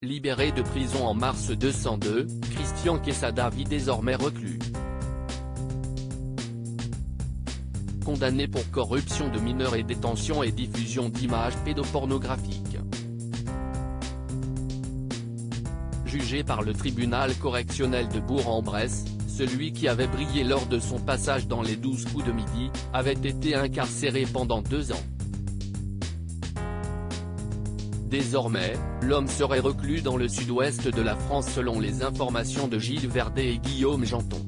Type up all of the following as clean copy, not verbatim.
Libéré de prison en mars 202, Christian Quesada vit désormais reclus. Condamné pour corruption de mineurs et détention et diffusion d'images pédopornographiques. Jugé par le tribunal correctionnel de Bourg-en-Bresse, celui qui avait brillé lors de son passage dans les 12 coups de midi, avait été incarcéré pendant 2 ans. Désormais, l'homme serait reclus dans le sud-ouest de la France selon les informations de Gilles Verdet et Guillaume Janton.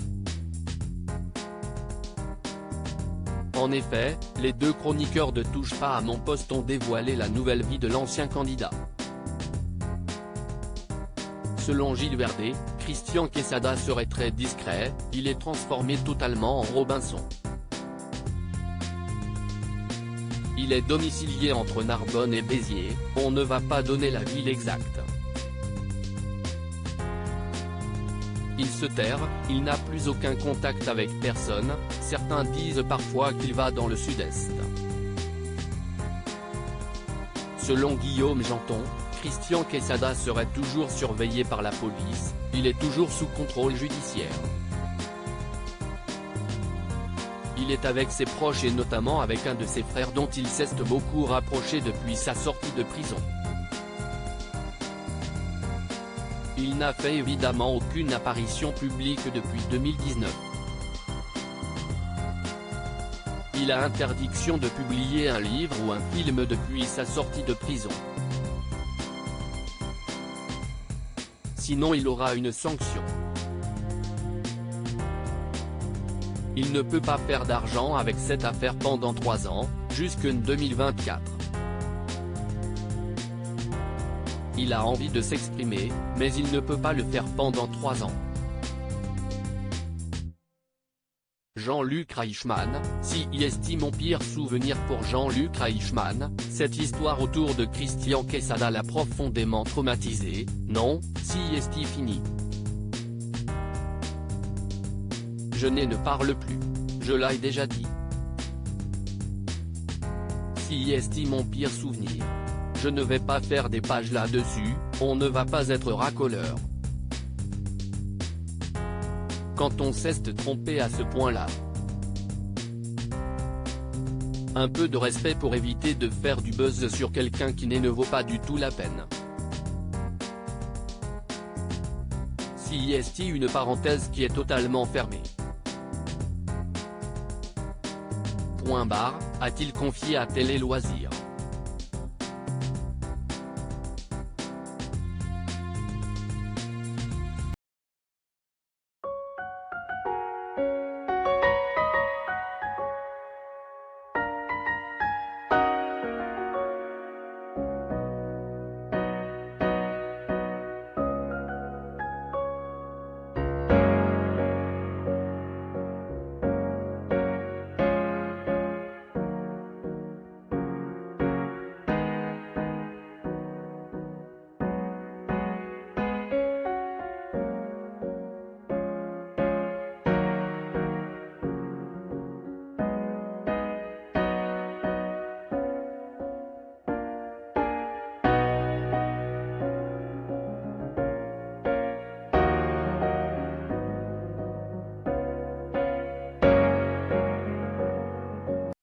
En effet, les deux chroniqueurs de Touche pas à mon poste ont dévoilé la nouvelle vie de l'ancien candidat. Selon Gilles Verdet, Christian Quesada serait très discret, il est transformé totalement en Robinson. Il est domicilié entre Narbonne et Béziers, on ne va pas donner la ville exacte. Il se terre, il n'a plus aucun contact avec personne, certains disent parfois qu'il va dans le sud-est. Selon Guillaume Janton, Christian Quesada serait toujours surveillé par la police, il est toujours sous contrôle judiciaire. Il est avec ses proches et notamment avec un de ses frères dont il s'est beaucoup rapproché depuis sa sortie de prison. Il n'a fait évidemment aucune apparition publique depuis 2019. Il a interdiction de publier un livre ou un film depuis sa sortie de prison. Sinon il aura une sanction. Il ne peut pas faire d'argent avec cette affaire pendant 3 ans, jusqu'en 2024. Il a envie de s'exprimer, mais il ne peut pas le faire pendant 3 ans. Jean-Luc Reichmann, si est mon pire souvenir pour Jean-Luc Reichmann, cette histoire autour de Christian Quesada l'a profondément traumatisé, non, si est fini. Je ne parle plus. Je l'ai déjà dit. Si est mon pire souvenir. Je ne vais pas faire des pages là-dessus, on ne va pas être racoleur. Quand on s'est trompé à ce point-là. Un peu de respect pour éviter de faire du buzz sur quelqu'un qui ne vaut pas du tout la peine. Si est une parenthèse qui est totalement fermée. Point barre, a-t-il confié à Télé Loisirs.